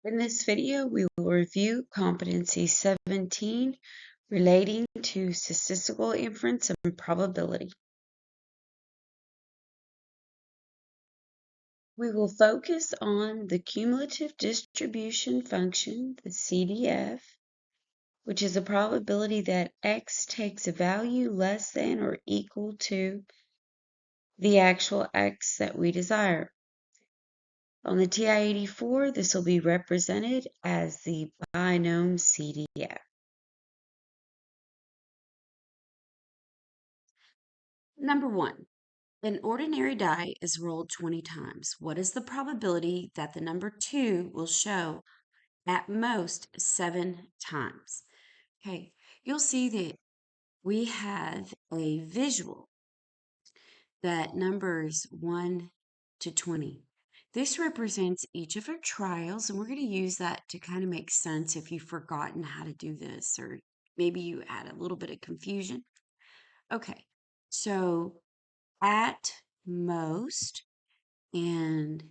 In this video, we will review Competency 17 relating to statistical inference and probability. We will focus on the cumulative distribution function, the CDF, which is a probability that x takes a value less than or equal to the actual x that we desire. On the TI-84, this will be represented as the binomcdf. Number 1. An ordinary die is rolled 20 times. What is the probability that the number 2 will show at most 7 times? Okay, you'll see that we have a visual that numbers 1 to 20. This represents each of our trials, and we're going to use that to kind of make sense if you've forgotten how to do this, or maybe you had a little bit of confusion. Okay, so at most, and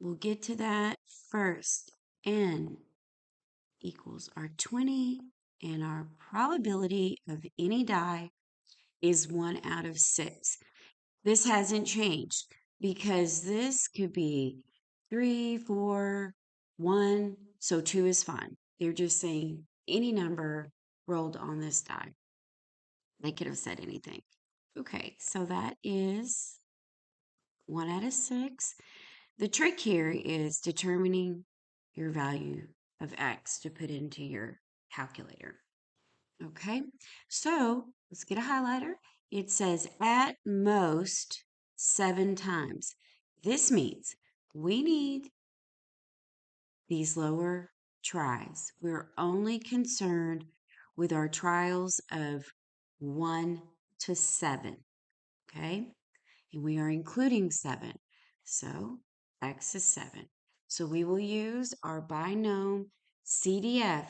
we'll get to that first. N equals our 20, and our probability of any die is 1 out of 6. This hasn't changed because this could be 3, 4, 1, so 2 is fine. They're just saying any number rolled on this die. They could have said anything. Okay, so that is 1 out of 6. The trick here is determining your value of x to put into your calculator. Okay, so let's get a highlighter. It says at most 7 times. This means we need these lower tries. We're only concerned with our trials of 1 to 7. Okay, and we are including 7. So x is 7. So we will use our binom CDF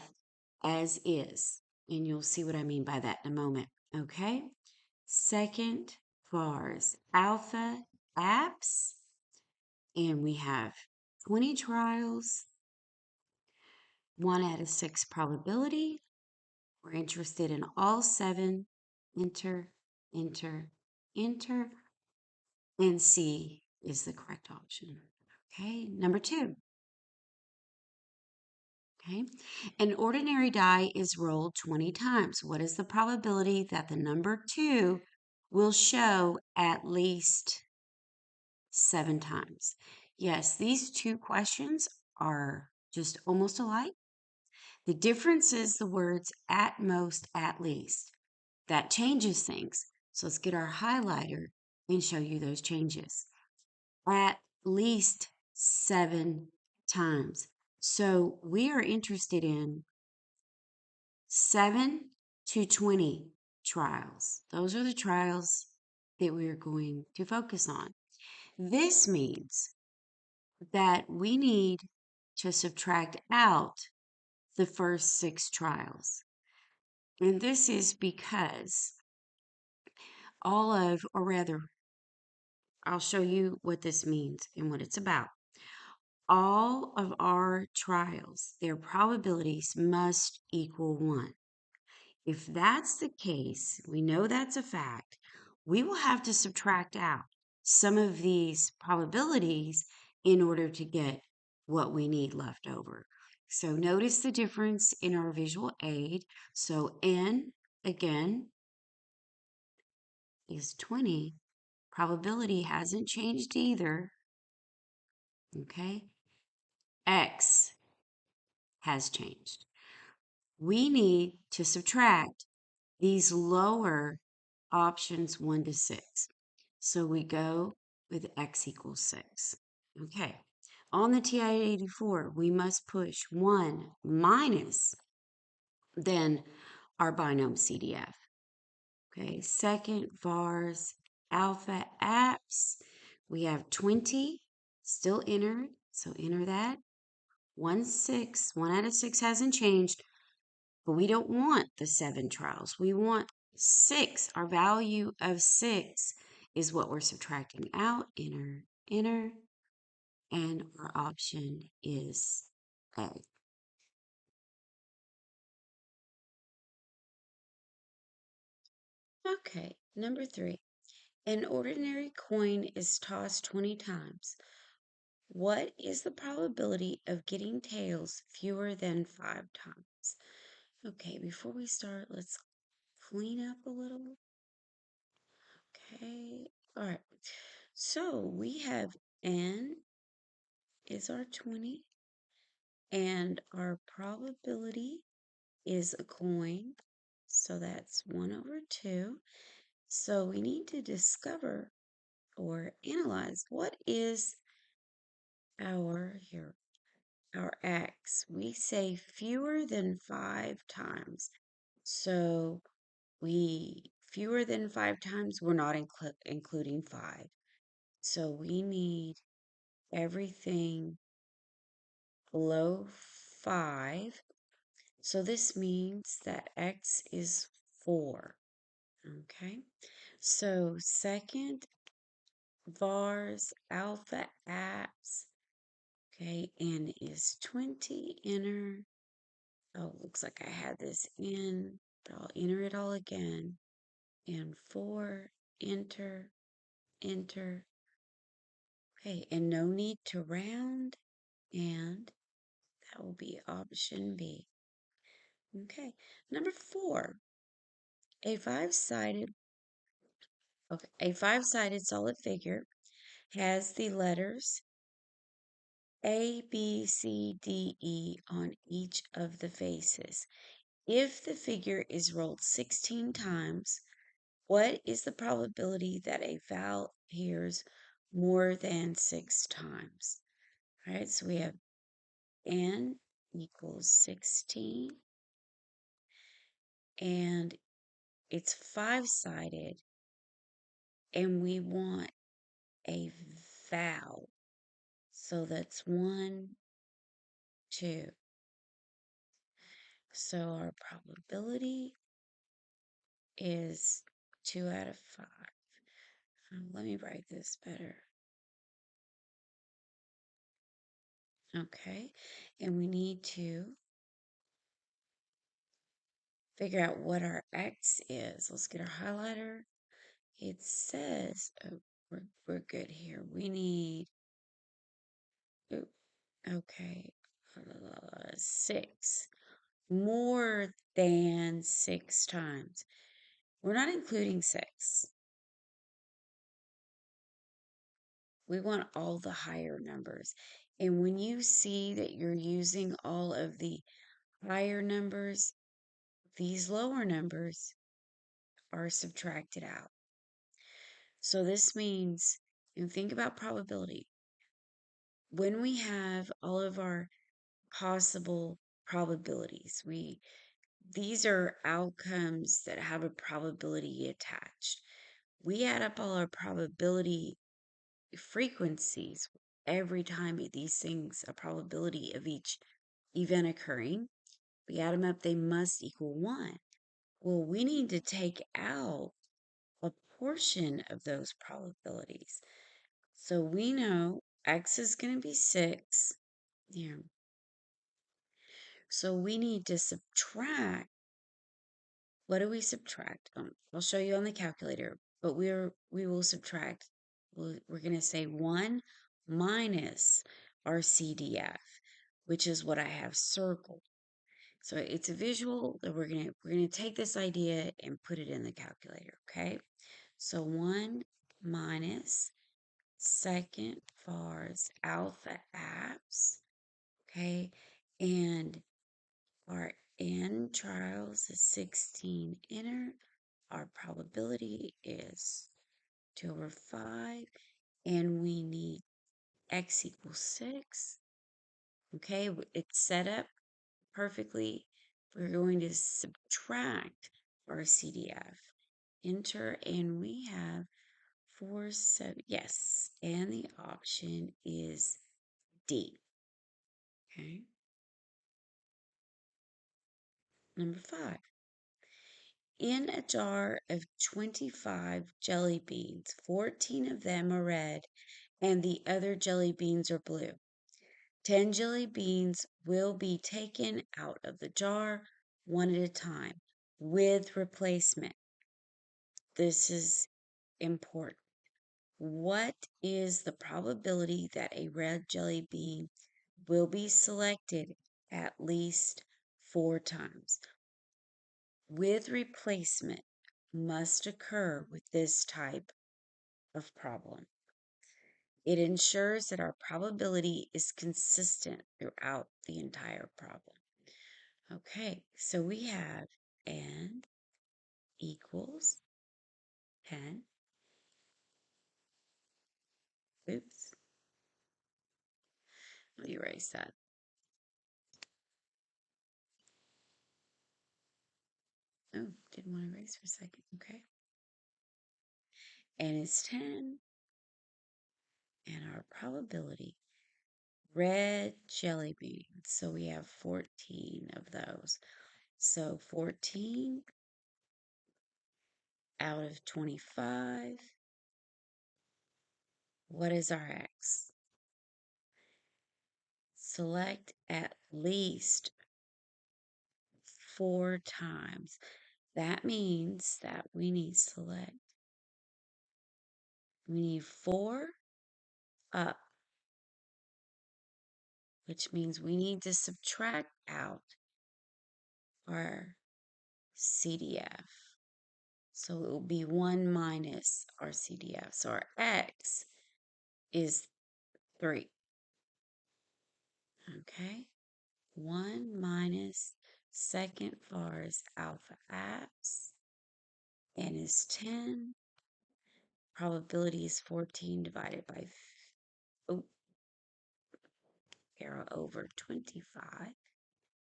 as is. And you'll see what I mean by that in a moment. Okay? Second vars alpha apps. And we have 20 trials, 1 out of 6 probability. We're interested in all 7. Enter, enter, enter. And C is the correct option. Okay, number 2. Okay, an ordinary die is rolled 20 times. What is the probability that the number 2 will show at least 7 times? Yes, these two questions are just almost alike. The difference is the words at most, at least. That changes things. So let's get our highlighter and show you those changes. At least 7 times. So we are interested in 7 to 20 trials. Those are the trials that we are going to focus on. This means that we need to subtract out the first 6 trials. And this is because or rather, I'll show you what this means and what it's about. All of our trials, their probabilities must equal 1. If that's the case, we know that's a fact, we will have to subtract out some of these probabilities in order to get what we need left over. So notice the difference in our visual aid. So N, again, is 20. Probability hasn't changed either. Okay? X has changed. We need to subtract these lower options 1 to 6. So we go with x equals 6. Okay. On the TI-84, we must push 1 minus then our binom CDF. Okay. Second vars alpha apps. We have 20 still entered. So enter that. 1 out of 6 hasn't changed. But we don't want the 7 trials. We want 6. Our value of 6 is what we're subtracting out. Enter, enter. And our option is A. Okay, number 3. An ordinary coin is tossed 20 times. What is the probability of getting tails fewer than 5 times? Okay, before we start, let's clean up a little. Okay, all right. So we have n is our 20, and our probability is a coin. So that's 1 over 2. So we need to discover or analyze what is here our x. We say fewer than 5 times. So we fewer than 5 times, we're not including 5. So we need everything below 5. So this means that x is 4. Okay. So second vars alpha apps. Okay, n is 20, enter. Oh, looks like I had this in, but I'll enter it all again. And 4, enter, enter. Okay, and no need to round, and that will be option B. Okay, number 4, a five-sided solid figure has the letters A, B, C, D, E on each of the faces. If the figure is rolled 16 times, what is the probability that a vowel appears more than 6 times? All right, so we have n equals 16, and it's five-sided, and we want a vowel. So that's 1, 2. So our probability is 2 out of 5. Let me write this better. Okay, and we need to figure out what our x is. Let's get our highlighter. It says, oh, we're good here. We need, oh, okay, 6. More than 6 times. We're not including 6. We want all the higher numbers. And when you see that you're using all of the higher numbers, these lower numbers are subtracted out. So this means, think about probability. When we have all of our possible probabilities, these are outcomes that have a probability attached. We add up all our probability frequencies every time these things, a probability of each event occurring. We add them up, they must equal 1. Well, we need to take out a portion of those probabilities. So we know x is going to be 6 here. So we need to subtract. What do we subtract? I'll show you on the calculator, but we will subtract. We're going to say 1 minus our CDF, which is what I have circled. So it's a visual that we're gonna take this idea and put it in the calculator, okay? So 1 minus second vars alpha apps, okay? And our n trials is 16 enter. Our probability is 2 over 5, and we need x equals 6. Okay, it's set up perfectly. We're going to subtract our CDF. Enter, and we have 4, 7. Yes, and the option is D. Okay. Number 5. In a jar of 25 jelly beans, 14 of them are red and the other jelly beans are blue. 10 jelly beans will be taken out of the jar one at a time with replacement. This is important. What is the probability that a red jelly bean will be selected at least 4 times? With replacement must occur with this type of problem. It ensures that our probability is consistent throughout the entire problem. Okay, so we have n equals 10. Oops, let me erase that. Oh, didn't want to erase for a second. Okay. N is 10, and our probability, red jelly beans. So we have 14 of those. So 14 out of 25. What is our x? Select at least 4 times. That means that we need 4 up, which means we need to subtract out our CDF. So it will be 1 minus our CDF. So our x is 3. Okay? 1 minus second var's alpha apps. N is 10. Probability is 14 divided by arrow over 25.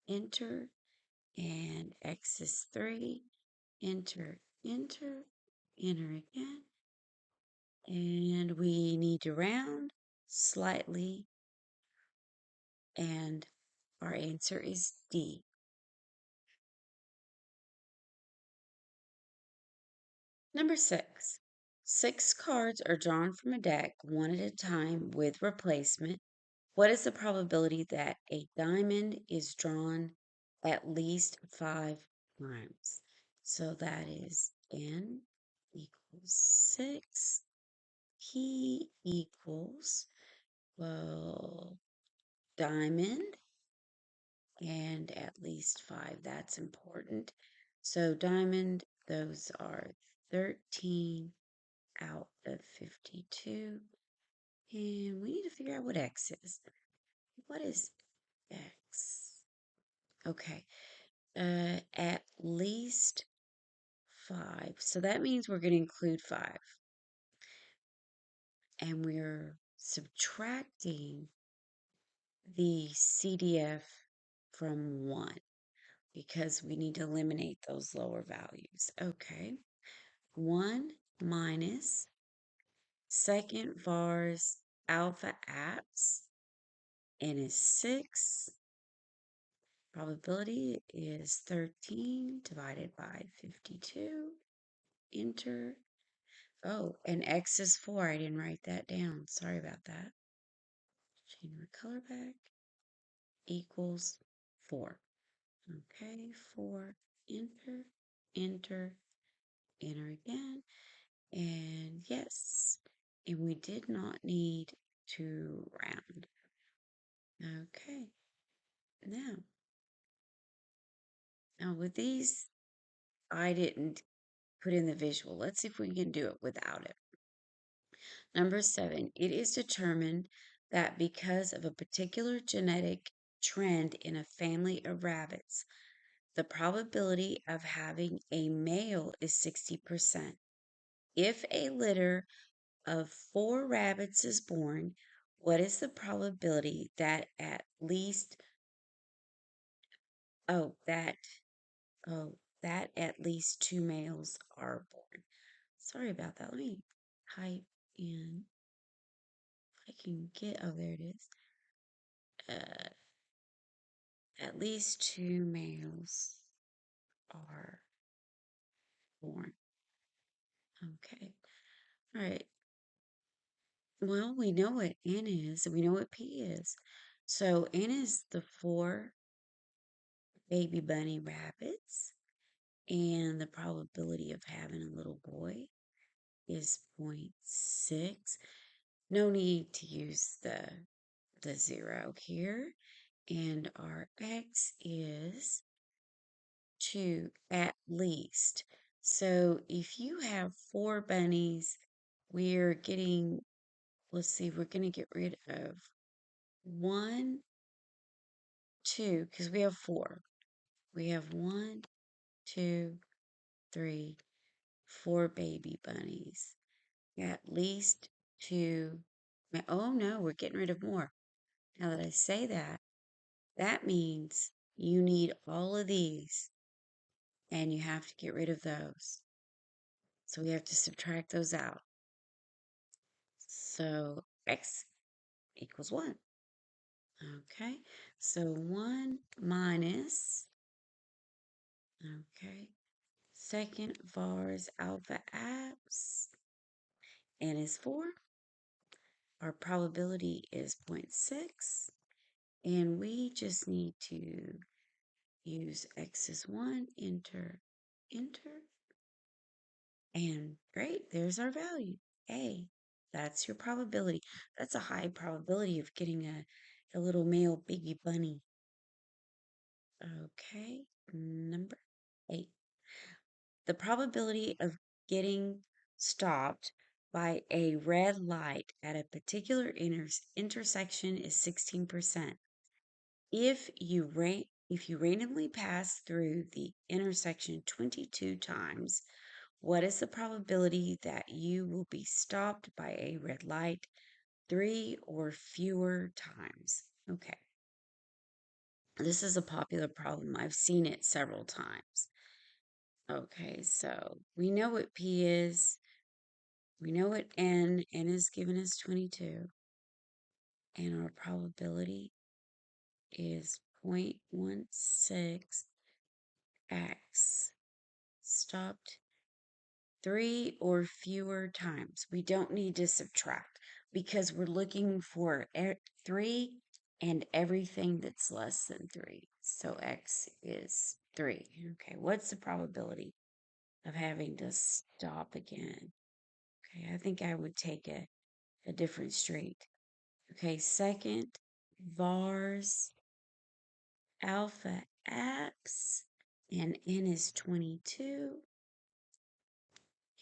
Enter. And x is 3. Enter, enter, enter again. And we need to round slightly. And our answer is D. Number 6. 6 cards are drawn from a deck one at a time with replacement. What is the probability that a diamond is drawn at least 5 times? So that is N equals 6. P equals, well, diamond and at least 5. That's important. So diamond, those are 13 out of 52. And we need to figure out what x is. What is x? Okay. At least 5. So that means we're going to include 5. And we're subtracting the CDF from 1 because we need to eliminate those lower values. Okay. 1 minus second var's alpha apps, n is 6. Probability is 13 divided by 52. Enter. Oh, and x is 4. I didn't write that down. Sorry about that. Change my color back. Equals 4. Okay, 4. Enter, enter, enter again. And yes, and we did not need to round. Okay, now with these, I didn't put in the visual. Let's see if we can do it without it. Number 7, it is determined that because of a particular genetic trend in a family of rabbits, the probability of having a male is 60%. If a litter of 4 rabbits is born, what is the probability that at least oh that that at least 2 males are born? Sorry about that. Let me type in if I can get there it is. At least 2 males are born. Okay. All right. Well, we know what N is and we know what P is. So N is the 4 baby bunny rabbits, and the probability of having a little boy is 0.6. No need to use the 0 here. And our X is 2 at least. So if you have 4 bunnies, we're getting, let's see, we're going to get rid of 1, 2, because we have 4. We have 1, 2, 3, 4 baby bunnies. At least 2. Oh no, we're getting rid of more. Now that I say that, that means you need all of these and you have to get rid of those. So we have to subtract those out. So X equals 1. Okay, so 1 minus, okay, second var's alpha apps, N is 4. Our probability is 0.6. And we just need to use X is 1, enter, enter. And great, there's our value, A. That's your probability. That's a high probability of getting a little male baby bunny. Okay, number 8. The probability of getting stopped by a red light at a particular intersection is 16%. If you randomly pass through the intersection 22 times, what is the probability that you will be stopped by a red light 3 or fewer times? Okay. This is a popular problem. I've seen it several times. Okay, so we know what P is. We know what N is given as 22. And our probability is 0.16 X. Stopped 3 or fewer times. We don't need to subtract because we're looking for 3 and everything that's less than 3. So X is 3. Okay, what's the probability of having to stop again? Okay, I think I would take a different street. Okay, second, vars alpha X, and N is 22.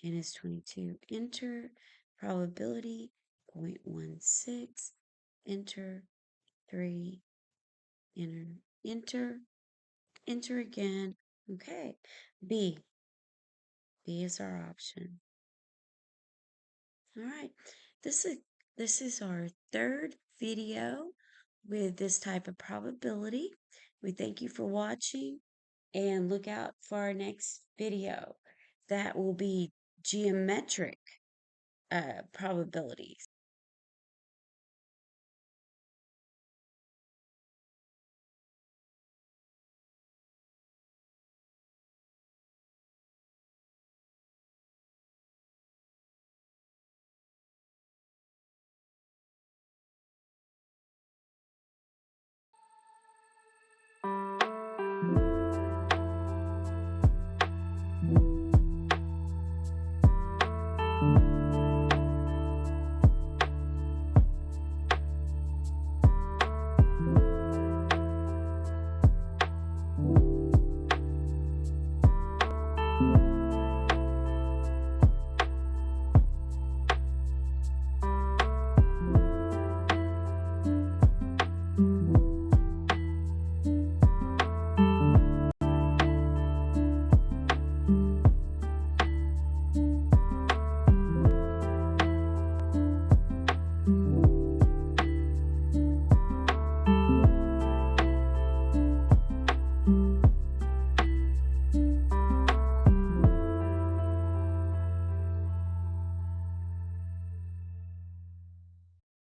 N is 22. Enter. Probability 0.16. Enter. 3. Enter. Enter. Enter again. Okay. B. B is our option. All right. This is our third video with this type of probability. We thank you for watching and look out for our next video. That will be geometric probabilities.